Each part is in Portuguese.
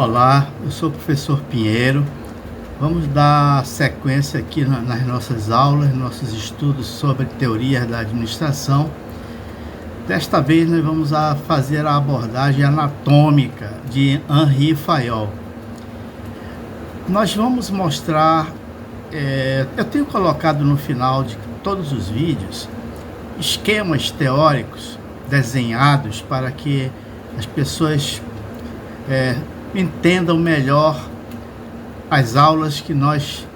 Olá, eu sou o professor Pinheiro. Vamos dar sequência aqui nas nossas aulas, nossos estudos sobre teorias da administração. Desta vez nós vamos fazer a abordagem anatômica de Henri Fayol. Nós vamos mostrar, eu tenho colocado no final de todos os vídeos, esquemas teóricos desenhados para que as pessoas entendam melhor as aulas que nós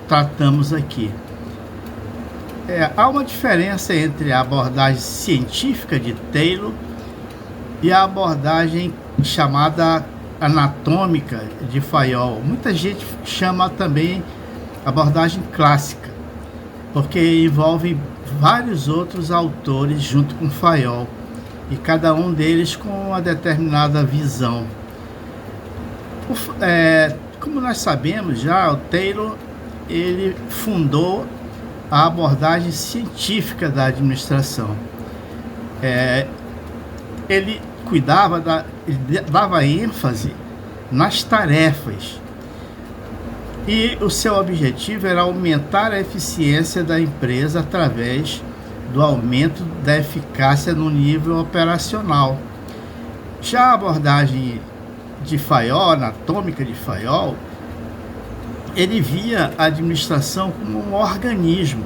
tratamos aqui. Há uma diferença entre a abordagem científica de Taylor e a abordagem chamada anatômica de Fayol. Muita gente chama também abordagem clássica, porque envolve vários outros autores junto com Fayol, e cada um deles com uma determinada visão. Como nós sabemos já, o Taylor ele fundou a abordagem científica da administração. Ele dava ênfase nas tarefas, e o seu objetivo era aumentar a eficiência da empresa através do aumento da eficácia no nível operacional. Já a abordagem de Fayol, anatômica de Fayol, ele via a administração como um organismo.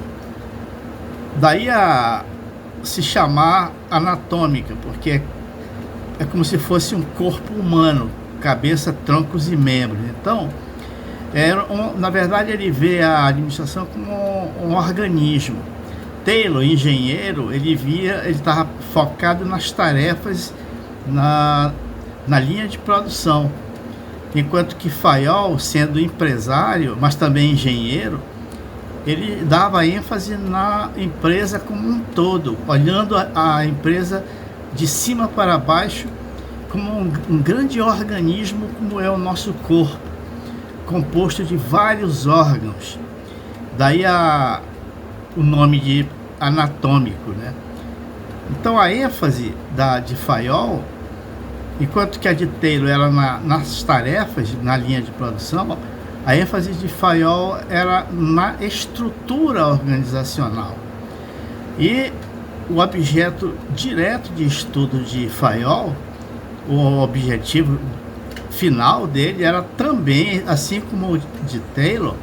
Daí a se chamar anatômica, porque é como se fosse um corpo humano, cabeça, troncos e membros. Então, na verdade, ele vê a administração como um organismo. Taylor, engenheiro, ele estava focado nas tarefas na linha de produção, enquanto que Fayol, sendo empresário, mas também engenheiro, ele dava ênfase na empresa como um todo, olhando a empresa de cima para baixo como um grande organismo, como é o nosso corpo, composto de vários órgãos. Daí o nome de anatômico, né? Então a ênfase de Fayol, enquanto que a de Taylor era nas tarefas, na linha de produção, a ênfase de Fayol era na estrutura organizacional. E o objeto direto de estudo de Fayol, o objetivo final dele era também, assim como o de Taylor,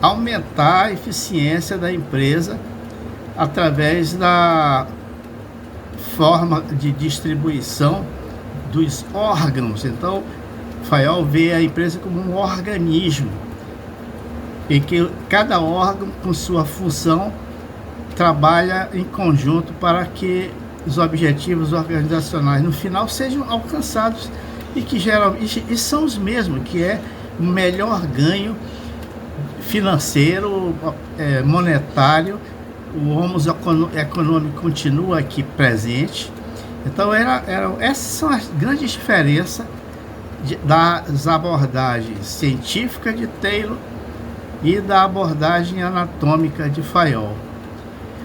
aumentar a eficiência da empresa através da forma de distribuição dos órgãos. Então, Fayol vê a empresa como um organismo, em que cada órgão, com sua função, trabalha em conjunto para que os objetivos organizacionais no final sejam alcançados, e que geralmente são os mesmos, que é o melhor ganho financeiro, monetário. O homo econômico continua aqui presente. Então essas são as grandes diferenças das abordagens científicas de Taylor e da abordagem anatômica de Fayol.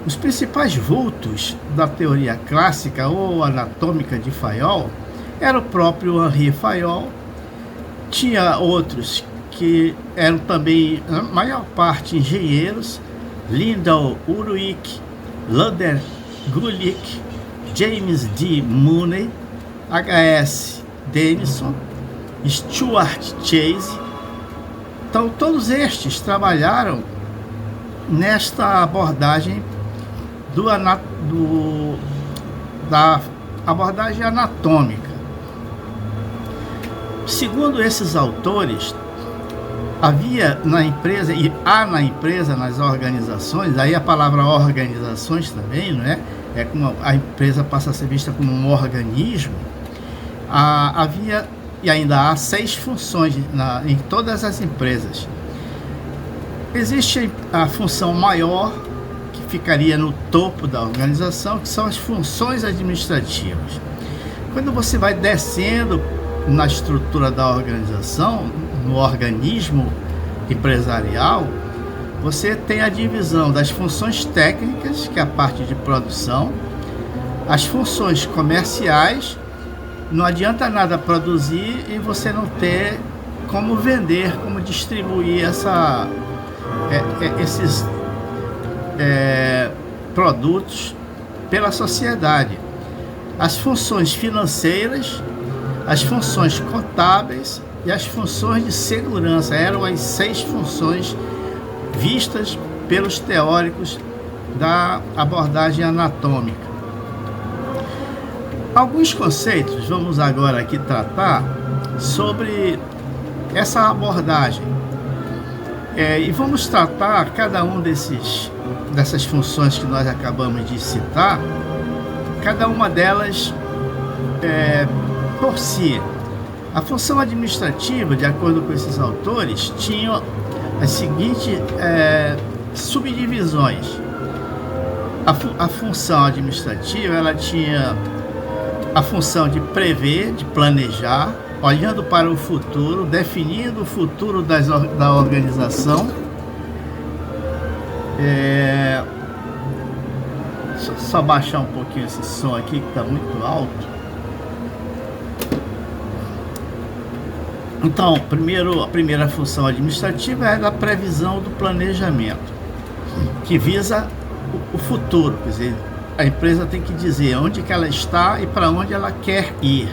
Os principais vultos da teoria clássica ou anatômica de Fayol era o próprio Henri Fayol. Tinha outros que eram também, a maior parte, engenheiros: Lyndall Urwick, Ludwig Gulick, James D. Mooney, H.S. Denison, Stuart Chase. Então, todos estes trabalharam nesta abordagem da abordagem anatômica. Segundo esses autores, havia na empresa, e há na empresa, nas organizações, aí a palavra organizações também, não é? É como a empresa passa a ser vista como um organismo. Havia e ainda há 6 funções em todas as empresas. Existe a função maior, que ficaria no topo da organização, que são as funções administrativas. Quando você vai descendo na estrutura da organização, no organismo empresarial, você tem a divisão das funções técnicas, que é a parte de produção, as funções comerciais Não adianta nada produzir e você não ter como vender, como distribuir esses produtos pela sociedade. As funções financeiras, as funções contábeis e as funções de segurança eram as 6 funções vistas pelos teóricos da abordagem anatômica. Alguns conceitos vamos agora aqui tratar sobre essa abordagem. E vamos tratar cada um dessas funções que nós acabamos de citar, cada uma delas por si. A função administrativa, de acordo com esses autores, tinha as seguintes subdivisões. A função administrativa, ela tinha a função de prever, de planejar, olhando para o futuro, definindo o futuro da organização. Deixa eu só baixar um pouquinho esse som aqui que está muito alto. Então, a primeira função administrativa é da previsão do planejamento, que visa o futuro, quer dizer, a empresa tem que dizer onde que ela está e para onde ela quer ir.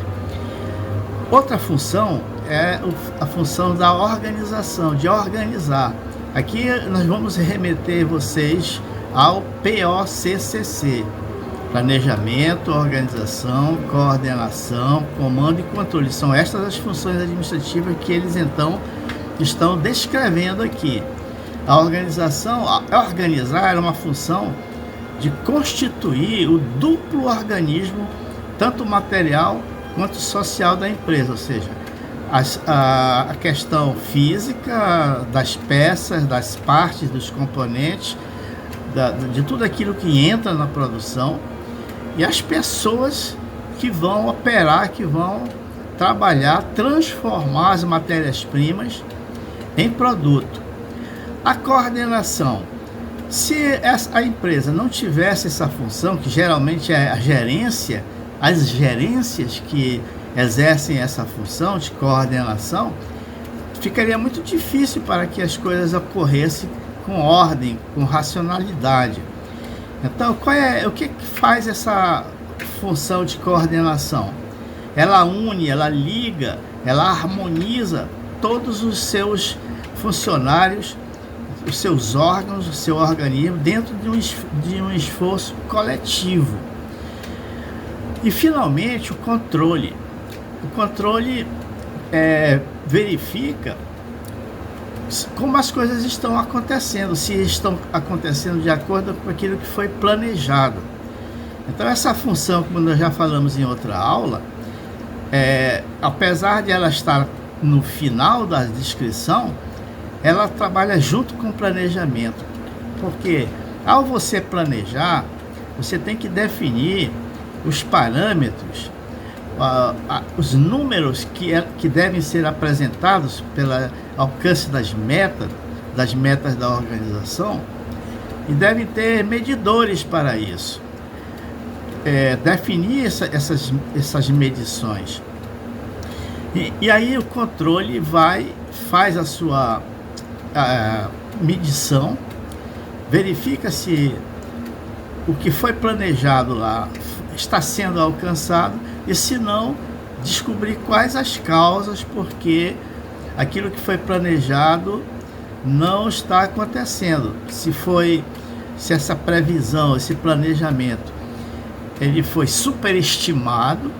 Outra função é a função da organização, de organizar. Aqui nós vamos remeter vocês ao POCCC: planejamento, organização, coordenação, comando e controle. São estas as funções administrativas que eles então estão descrevendo aqui. A organização, organizar era uma função de constituir o duplo organismo, tanto material quanto social da empresa, ou seja, a questão física das peças, das partes, dos componentes, de tudo aquilo que entra na produção, e as pessoas que vão operar, que vão trabalhar, transformar as matérias-primas em produto. A coordenação. Se a empresa não tivesse essa função, que geralmente é a gerência, as gerências que exercem essa função de coordenação, ficaria muito difícil para que as coisas ocorressem com ordem, com racionalidade. Então, o que faz essa função de coordenação? Ela une, ela liga, ela harmoniza todos os seus funcionários, os seus órgãos, o seu organismo, dentro de um esforço coletivo. E, finalmente, o controle. O controle verifica como as coisas estão acontecendo, se estão acontecendo de acordo com aquilo que foi planejado. Então, essa função, como nós já falamos em outra aula, apesar de ela estar no final da descrição, ela trabalha junto com o planejamento, porque ao você planejar, você tem que definir os parâmetros, os números que devem ser apresentados pelo alcance das metas da organização, e devem ter medidores para isso. Definir essas medições. E aí o controle faz a sua medição, verifica se o que foi planejado lá está sendo alcançado, e se não, descobrir quais as causas porque aquilo que foi planejado não está acontecendo. Se essa previsão, esse planejamento, ele foi superestimado,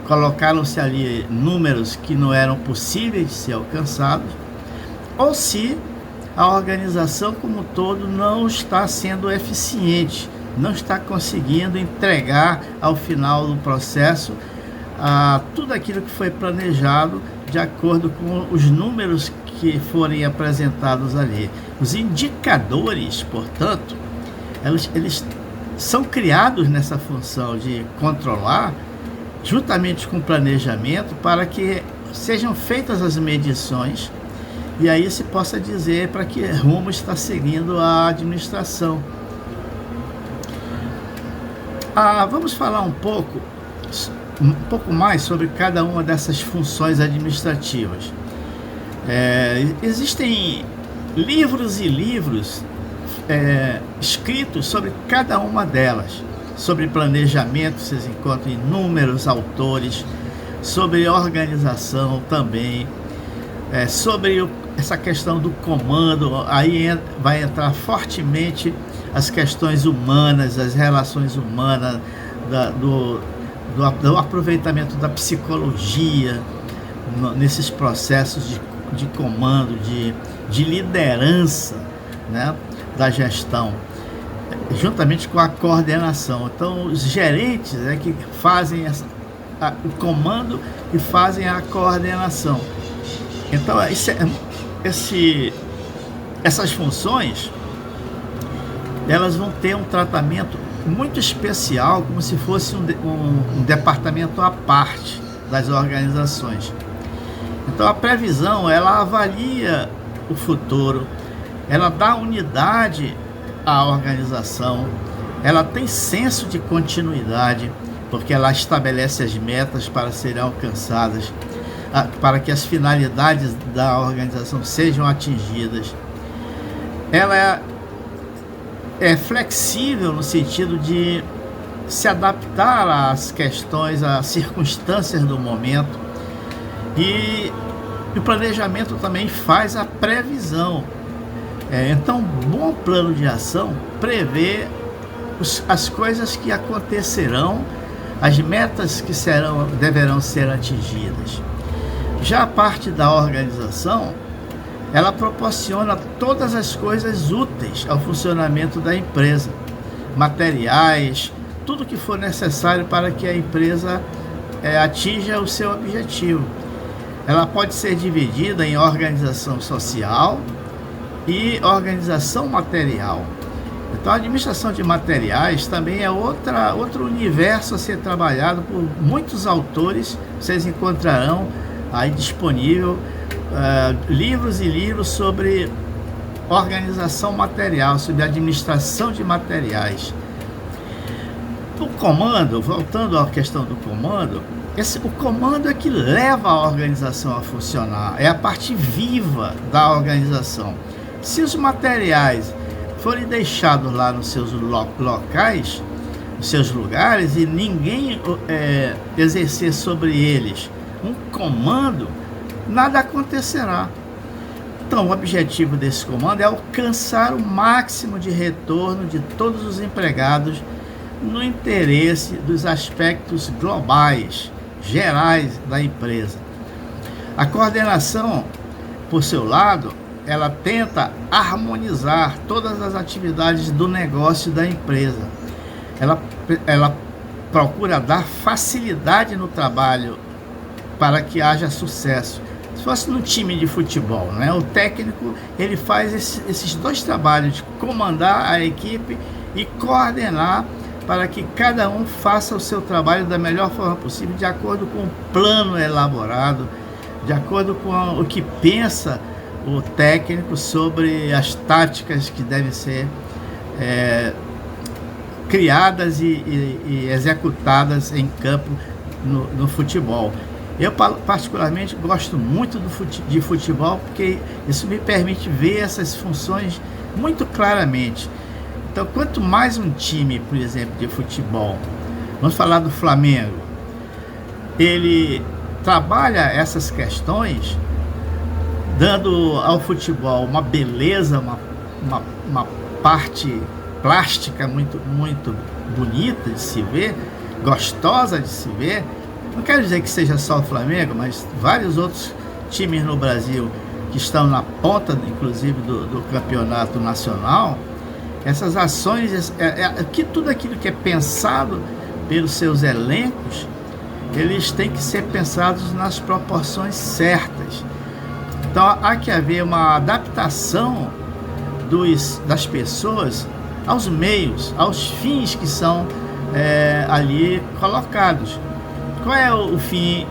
colocaram-se ali números que não eram possíveis de ser alcançados, ou se a organização como um todo não está sendo eficiente, não está conseguindo entregar ao final do processo tudo aquilo que foi planejado de acordo com os números que forem apresentados ali. Os indicadores, portanto, eles são criados nessa função de controlar, juntamente com o planejamento, para que sejam feitas as medições e aí se possa dizer para que rumo está seguindo a administração. Vamos falar um pouco um pouco mais sobre cada uma dessas funções administrativas. Existem livros e livros escritos sobre cada uma delas. Sobre planejamento, vocês encontram inúmeros autores, sobre organização também, sobre essa questão do comando. Aí vai entrar fortemente as questões humanas, as relações humanas, do aproveitamento da psicologia nesses processos de comando, de liderança, né, da gestão, juntamente com a coordenação. Então, os gerentes que fazem o comando e fazem a coordenação. Então, essas funções, elas vão ter um tratamento muito especial, como se fosse um departamento à parte das organizações. Então, a previsão, ela avalia o futuro, ela dá unidade à organização, ela tem senso de continuidade, porque ela estabelece as metas para serem alcançadas, para que as finalidades da organização sejam atingidas. Ela é flexível no sentido de se adaptar às questões, às circunstâncias do momento, e o planejamento também faz a previsão. Então, um bom plano de ação prevê as coisas que acontecerão, as metas que deverão ser atingidas. Já a parte da organização, ela proporciona todas as coisas úteis ao funcionamento da empresa, materiais, tudo que for necessário para que a empresa atinja o seu objetivo. Ela pode ser dividida em organização social e organização material. Então, a administração de materiais também é outro universo a ser trabalhado por muitos autores. Vocês encontrarão aí disponível livros e livros sobre organização material, sobre administração de materiais. O comando, voltando à questão do comando, o comando é que leva a organização a funcionar, é a parte viva da organização. Se os materiais forem deixados lá nos seus locais, nos seus lugares, e ninguém exercer sobre eles um comando, nada acontecerá. Então, o objetivo desse comando é alcançar o máximo de retorno de todos os empregados no interesse dos aspectos globais, gerais da empresa. A coordenação, por seu lado, ela tenta harmonizar todas as atividades do negócio da empresa. Ela procura dar facilidade no trabalho para que haja sucesso. Se fosse no time de futebol, né? O técnico, ele faz esses dois trabalhos, de comandar a equipe e coordenar para que cada um faça o seu trabalho da melhor forma possível, de acordo com o plano elaborado, de acordo com o que pensa o técnico sobre as táticas que devem ser criadas e executadas em campo no futebol. Eu particularmente gosto muito de futebol, porque isso me permite ver essas funções muito claramente. Então, quanto mais um time, por exemplo, de futebol, vamos falar do Flamengo, ele trabalha essas questões, dando ao futebol uma beleza, uma parte plástica muito, muito bonita de se ver, gostosa de se ver. Não quero dizer que seja só o Flamengo, mas vários outros times no Brasil que estão na ponta, inclusive, do campeonato nacional. Essas ações, tudo aquilo que é pensado pelos seus elencos, eles têm que ser pensados nas proporções certas. Então, há que haver uma adaptação das pessoas aos meios, aos fins que são ali colocados. Qual é o fim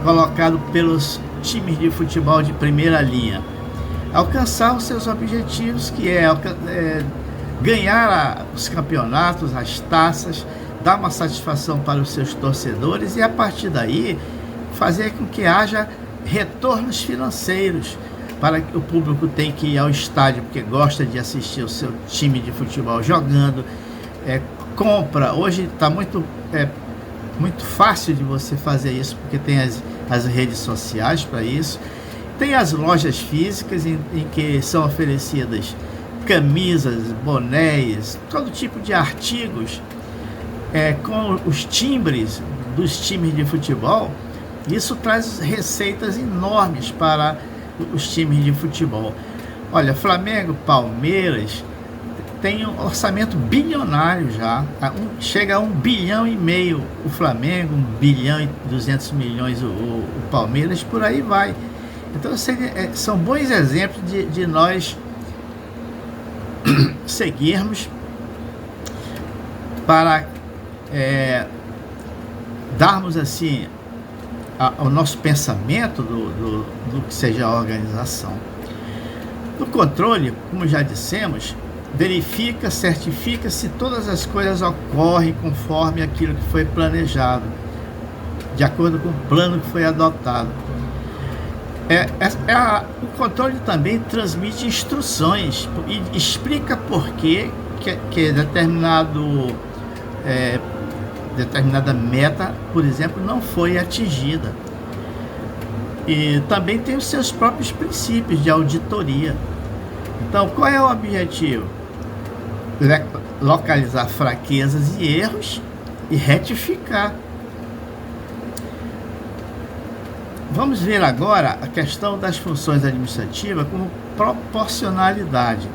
colocado pelos times de futebol de primeira linha? Alcançar os seus objetivos, que é ganhar os campeonatos, as taças, dar uma satisfação para os seus torcedores e, a partir daí, fazer com que haja retornos financeiros, para que o público tenha que ir ao estádio porque gosta de assistir o seu time de futebol jogando, compra. Hoje está muito fácil de você fazer isso, porque tem as redes sociais para isso. Tem as lojas físicas em que são oferecidas camisas, bonés, todo tipo de artigos com os timbres dos times de futebol. Isso traz receitas enormes para os times de futebol. Olha, Flamengo, Palmeiras tem um orçamento bilionário já, chega a 1,5 bilhão o Flamengo, 1 bilhão e 200 milhões o Palmeiras, por aí vai. Então são bons exemplos de nós seguirmos para darmos assim o nosso pensamento do que seja a organização. No controle, como já dissemos, verifica, certifica se todas as coisas ocorrem conforme aquilo que foi planejado, de acordo com o plano que foi adotado. O controle também transmite instruções e explica por que determinada meta, por exemplo, não foi atingida. E também tem os seus próprios princípios de auditoria. Então, qual é o objetivo? Localizar fraquezas e erros e retificar. Vamos ver agora a questão das funções administrativas como proporcionalidade.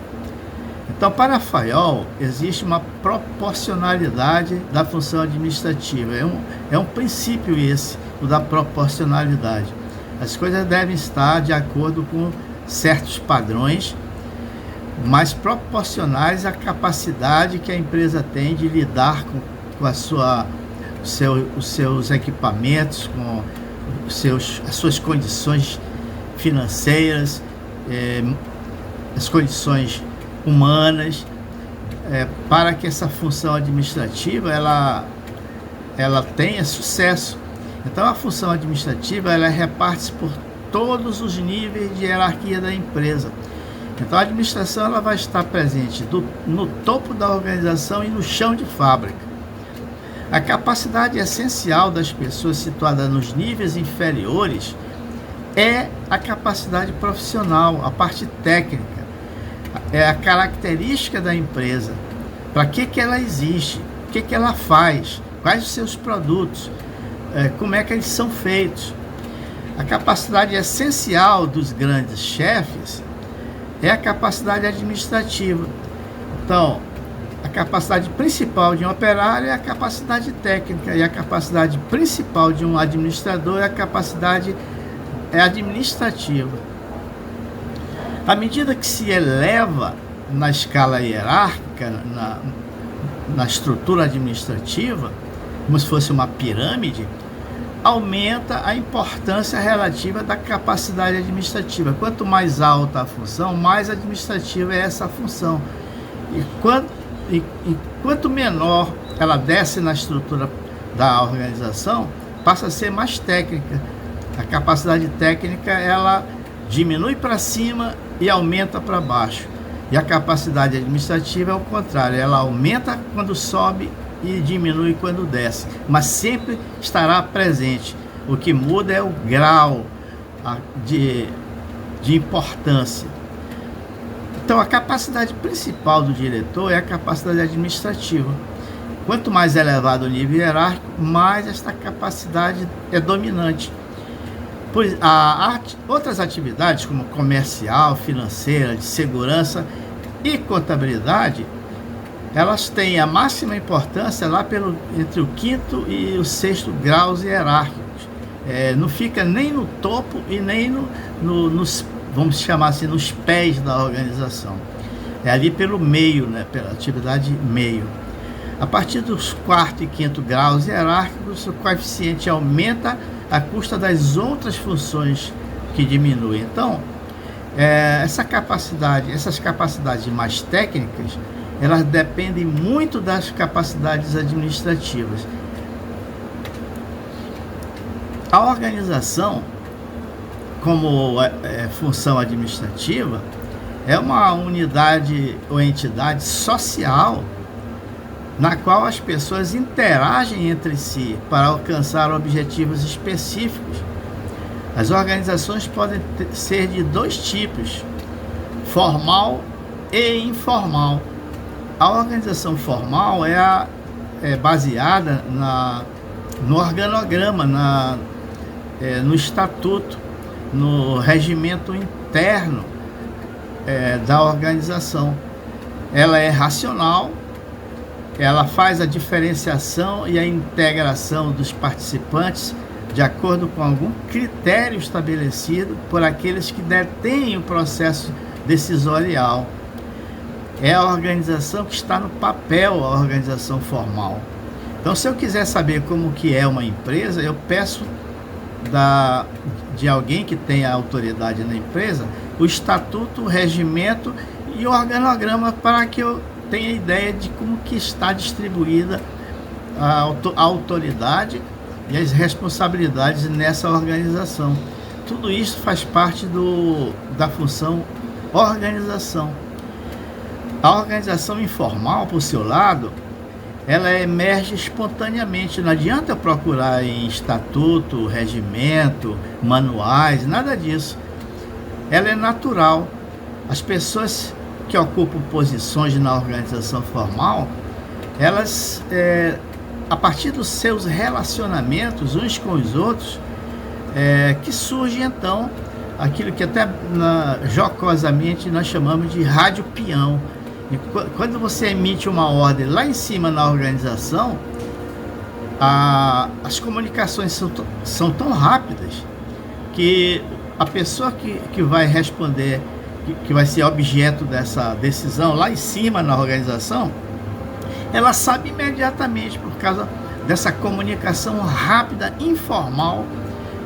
Então, para a FAIOL, existe uma proporcionalidade da função administrativa. É um princípio esse, o da proporcionalidade. As coisas devem estar de acordo com certos padrões, mas proporcionais à capacidade que a empresa tem de lidar com os seus equipamentos, com as suas condições financeiras, as condições humanas, para que essa função administrativa ela tenha sucesso. Então, a função administrativa ela reparte-se por todos os níveis de hierarquia da empresa. Então, a administração ela vai estar presente no topo da organização e no chão de fábrica. A capacidade essencial das pessoas situadas nos níveis inferiores é a capacidade profissional, a parte técnica, é a característica da empresa, para que ela existe, o que ela faz, quais os seus produtos, como é que eles são feitos. A capacidade essencial dos grandes chefes é a capacidade administrativa. Então, a capacidade principal de um operário é a capacidade técnica, e a capacidade principal de um administrador é a capacidade administrativa. À medida que se eleva na escala hierárquica, na estrutura administrativa, como se fosse uma pirâmide, aumenta a importância relativa da capacidade administrativa. Quanto mais alta a função, mais administrativa é essa função. E quanto menor ela desce na estrutura da organização, passa a ser mais técnica. A capacidade técnica ela diminui para cima e aumenta para baixo. E a capacidade administrativa é o contrário, ela aumenta quando sobe e diminui quando desce, mas sempre estará presente. O que muda é o grau de importância. Então, a capacidade principal do diretor é a capacidade administrativa. Quanto mais elevado o nível hierárquico, mais esta capacidade é dominante. Pois outras atividades, como comercial, financeira, de segurança e contabilidade, elas têm a máxima importância lá entre o 5º e o 6º graus hierárquicos. Não fica nem no topo e nem nos, vamos chamar assim, nos pés da organização. É ali pelo meio, né, pela atividade meio. A partir dos 4º e 5º graus hierárquicos, o coeficiente aumenta à custa das outras funções que diminuem. Então, essas capacidades mais técnicas, elas dependem muito das capacidades administrativas. A organização, como função administrativa, é uma unidade ou entidade social na qual as pessoas interagem entre si para alcançar objetivos específicos. As organizações podem ser de dois tipos, formal e informal. A organização formal é baseada no organograma, no estatuto, no regimento interno da organização. Ela é racional, ela faz a diferenciação e a integração dos participantes de acordo com algum critério estabelecido por aqueles que detêm o processo decisorial. É a organização que está no papel, a organização formal. Então, se eu quiser saber como que é uma empresa, eu peço de alguém que tenha autoridade na empresa o estatuto, o regimento e o organograma para que eu tenha ideia de como que está distribuída a autoridade e as responsabilidades nessa organização. Tudo isso faz parte da função organização. A organização informal, por seu lado, ela emerge espontaneamente. Não adianta eu procurar em estatuto, regimento, manuais, nada disso. Ela é natural. As pessoas que ocupam posições na organização formal, elas, a partir dos seus relacionamentos uns com os outros, que surge então aquilo que até jocosamente nós chamamos de rádio peão. E quando você emite uma ordem lá em cima na organização, as comunicações são tão rápidas que a pessoa que vai responder, que vai ser objeto dessa decisão lá em cima na organização, ela sabe imediatamente por causa dessa comunicação rápida, informal,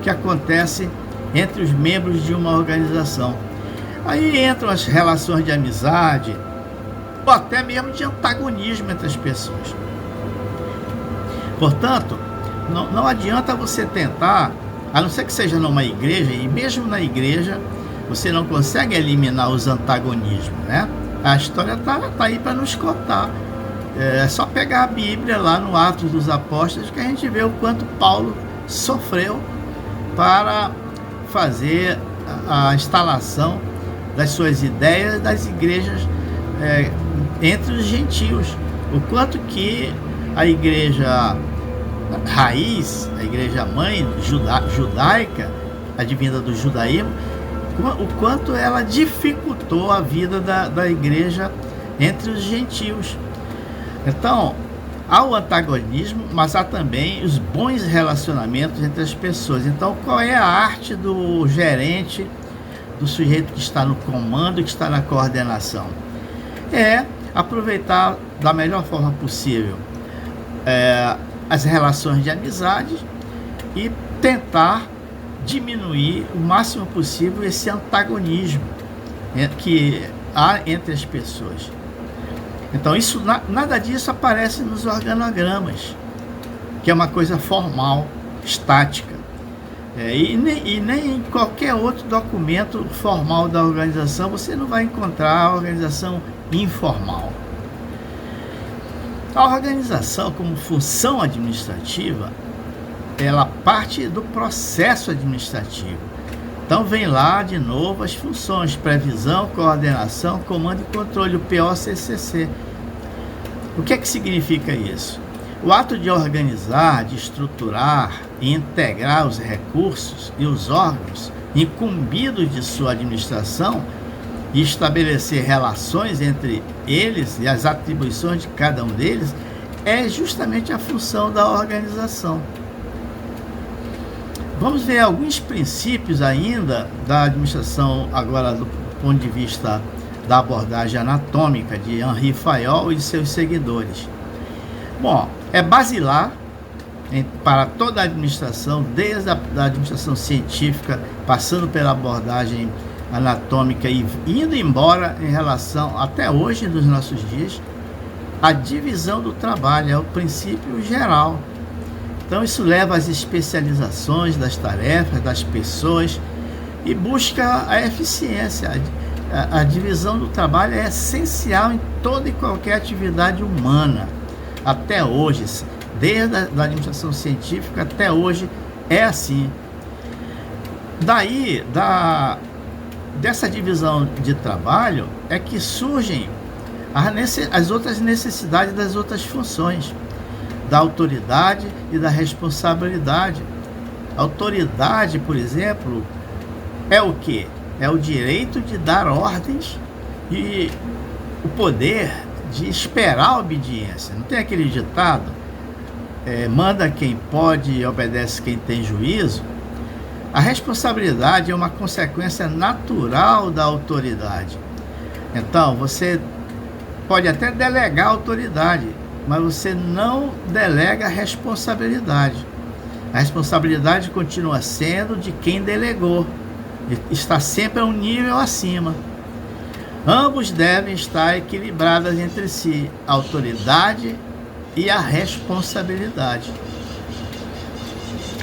que acontece entre os membros de uma organização. Aí entram as relações de amizade, ou até mesmo de antagonismo entre as pessoas. Portanto, não adianta você tentar, a não ser que seja numa igreja, e mesmo na igreja você não consegue eliminar os antagonismos, né? A história tá aí para nos contar. É só pegar a Bíblia lá no Atos dos Apóstolos que a gente vê o quanto Paulo sofreu para fazer a instalação das suas ideias das igrejas entre os gentios. O quanto que a igreja raiz, a igreja mãe judaica, advinda do judaísmo, o quanto ela dificultou a vida da igreja entre os gentios. Então, há o antagonismo, mas há também os bons relacionamentos entre as pessoas. Então, qual é a arte do gerente, do sujeito que está no comando, que está na coordenação? É aproveitar da melhor forma possível as relações de amizade e tentar diminuir o máximo possível esse antagonismo que há entre as pessoas. Então, nada disso aparece nos organogramas, que é uma coisa formal, estática. E nem em qualquer outro documento formal da organização você não vai encontrar a organização informal. A organização, como função administrativa, ela parte do processo administrativo. Então vem lá de novo as funções: previsão, coordenação, comando e controle, o POCCC. O que é que significa isso? O ato de organizar, de estruturar e integrar os recursos e os órgãos incumbidos de sua administração e estabelecer relações entre eles e as atribuições de cada um deles é justamente a função da organização. Vamos ver alguns princípios ainda da administração, agora do ponto de vista da abordagem anatômica de Henri Fayol e de seus seguidores. Bom, é basilar para toda a administração, desde a administração científica, passando pela abordagem anatômica e indo embora em relação, até hoje, nos nossos dias, a divisão do trabalho, é o princípio geral. Então isso leva às especializações das tarefas, das pessoas e busca a eficiência. A divisão do trabalho é essencial em toda e qualquer atividade humana. Até hoje, desde a administração científica até hoje é assim. Daí, dessa divisão de trabalho é que surgem as outras necessidades das outras funções, da autoridade e da responsabilidade. A autoridade, por exemplo, é o quê? É o direito de dar ordens e o poder de esperar a obediência. Não tem aquele ditado, manda quem pode e obedece quem tem juízo? A responsabilidade é uma consequência natural da autoridade. Então, você pode até delegar a autoridade, mas você não delega a responsabilidade. A responsabilidade continua sendo de quem delegou. Está sempre a um nível acima. Ambos devem estar equilibrados entre si, a autoridade e a responsabilidade.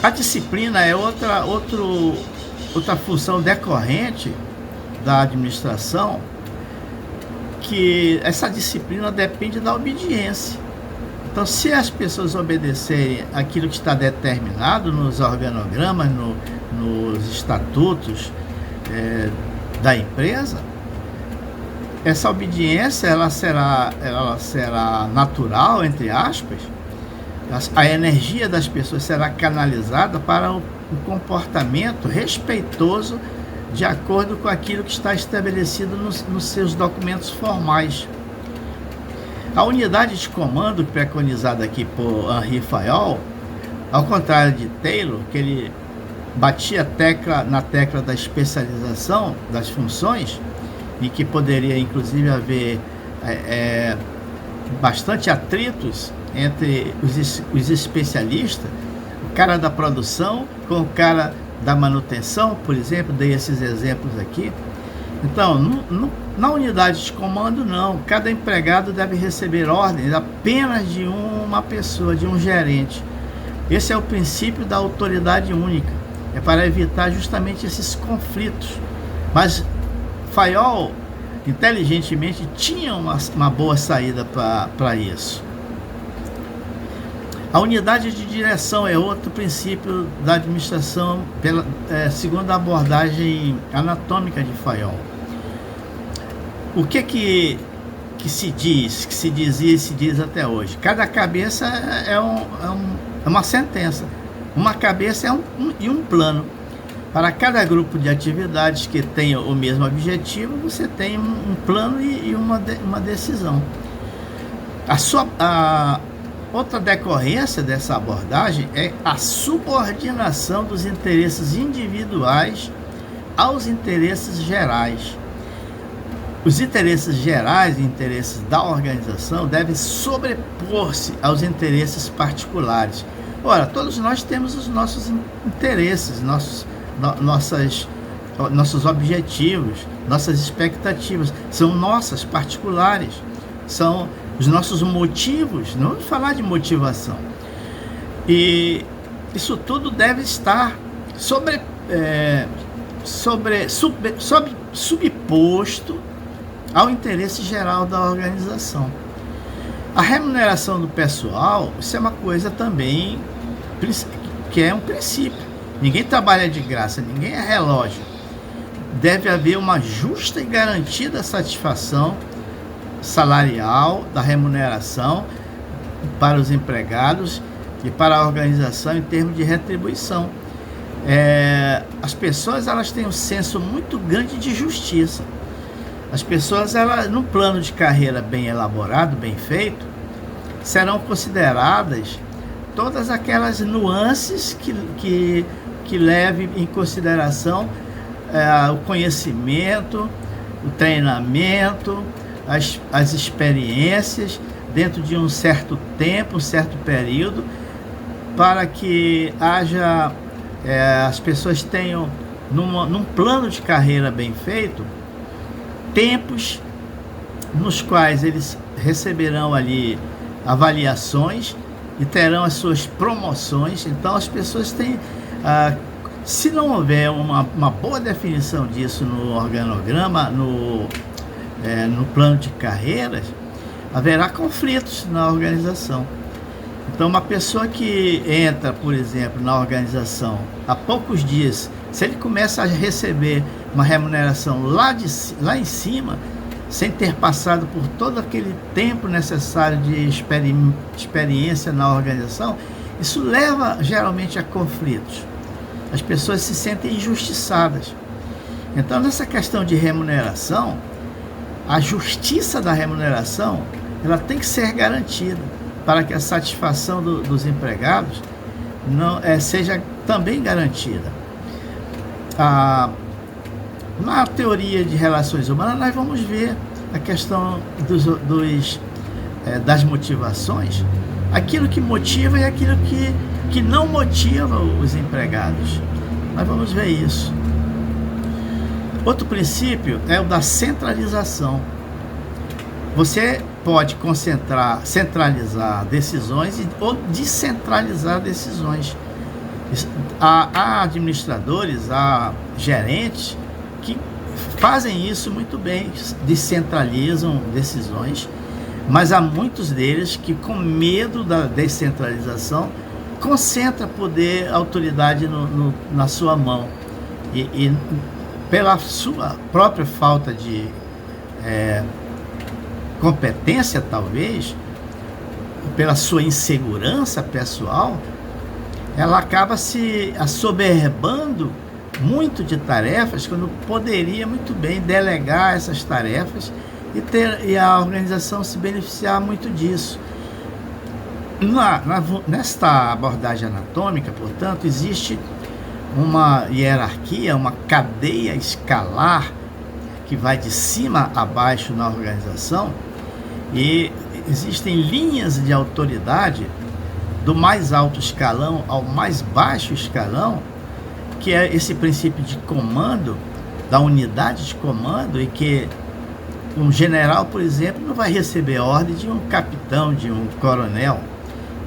A disciplina é outra função decorrente da administração, que essa disciplina depende da obediência. Então, se as pessoas obedecerem aquilo que está determinado nos organogramas, nos estatutos da empresa, essa obediência ela será natural, entre aspas. A energia das pessoas será canalizada para um comportamento respeitoso de acordo com aquilo que está estabelecido nos seus documentos formais. A unidade de comando preconizada aqui por Henri Fayol, ao contrário de Taylor, que ele batia na tecla da especialização das funções, e que poderia inclusive haver bastante atritos entre os especialistas, o cara da produção com o cara da manutenção, por exemplo, dei esses exemplos aqui. Então, na unidade de comando, não. Cada empregado deve receber ordens apenas de uma pessoa, de um gerente. Esse é o princípio da autoridade única. É para evitar justamente esses conflitos. Mas Fayol, inteligentemente, tinha uma boa saída para isso. A unidade de direção é outro princípio da administração, segundo a abordagem anatômica de Fayol. O que se diz, que se dizia e se diz até hoje? Cada cabeça é uma sentença. Uma cabeça e um plano. Para cada grupo de atividades que tenha o mesmo objetivo, você tem um plano e uma decisão. A outra decorrência dessa abordagem é a subordinação dos interesses individuais aos interesses gerais. Os interesses gerais e interesses da organização devem sobrepor-se aos interesses particulares. Ora, todos nós temos os nossos interesses, nossos objetivos, nossas expectativas, são nossas particulares, são os nossos motivos. Não vamos falar de motivação. E isso tudo deve estar subposto ao interesse geral da organização. A remuneração do pessoal, isso é uma coisa também que é um princípio. Ninguém trabalha de graça, ninguém é relógio. Deve haver uma justa e garantida satisfação salarial da remuneração para os empregados e para a organização em termos de retribuição. As pessoas elas têm um senso muito grande de justiça. As pessoas, num plano de carreira bem elaborado, bem feito, serão consideradas todas aquelas nuances que levem em consideração o conhecimento, o treinamento, as experiências dentro de um certo tempo, um certo período, para que as pessoas tenham, num plano de carreira bem feito, tempos nos quais eles receberão ali avaliações e terão as suas promoções. Então as pessoas têm, se não houver uma boa definição disso no organograma, no plano de carreiras, haverá conflitos na organização. Então uma pessoa que entra, por exemplo, na organização há poucos dias, se ele começa a receber uma remuneração lá em cima, sem ter passado por todo aquele tempo necessário de experiência na organização, isso leva geralmente a conflitos. As pessoas se sentem injustiçadas. Então, nessa questão de remuneração, a justiça da remuneração, ela tem que ser garantida para que a satisfação dos empregados seja também garantida. Na teoria de relações humanas, nós vamos ver a questão das motivações, aquilo que motiva e aquilo que não motiva os empregados. Nós vamos ver isso. Outro princípio é o da centralização. Você pode centralizar decisões ou descentralizar decisões. Há administradores, há gerentes que fazem isso muito bem, descentralizam decisões, mas há muitos deles que, com medo da descentralização, concentra poder, autoridade na sua mão e pela sua própria falta de competência, talvez, pela sua insegurança pessoal, ela acaba se assoberbando muito de tarefas, quando poderia muito bem delegar essas tarefas e a organização se beneficiar muito disso. Nesta abordagem anatômica, portanto, existe uma hierarquia, uma cadeia escalar que vai de cima a baixo na organização, e existem linhas de autoridade do mais alto escalão ao mais baixo escalão, que é esse princípio de comando, da unidade de comando, e que um general, por exemplo, não vai receber ordem de um capitão, de um coronel.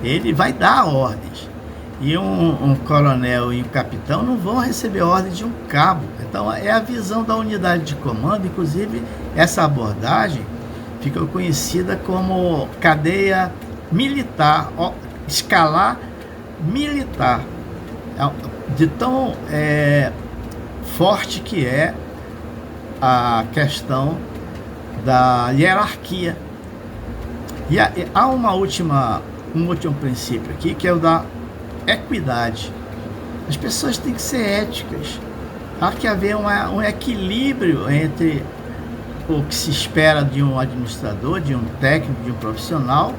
Ele vai dar ordens. E um coronel e um capitão não vão receber ordem de um cabo. Então é a visão da unidade de comando. Inclusive, essa abordagem fica conhecida como cadeia militar, escalar militar, de tão forte que é a questão da hierarquia. E há um último princípio aqui, que é o da equidade. As pessoas têm que ser éticas. Há que haver um equilíbrio entre o que se espera de um administrador, de um técnico, de um profissional,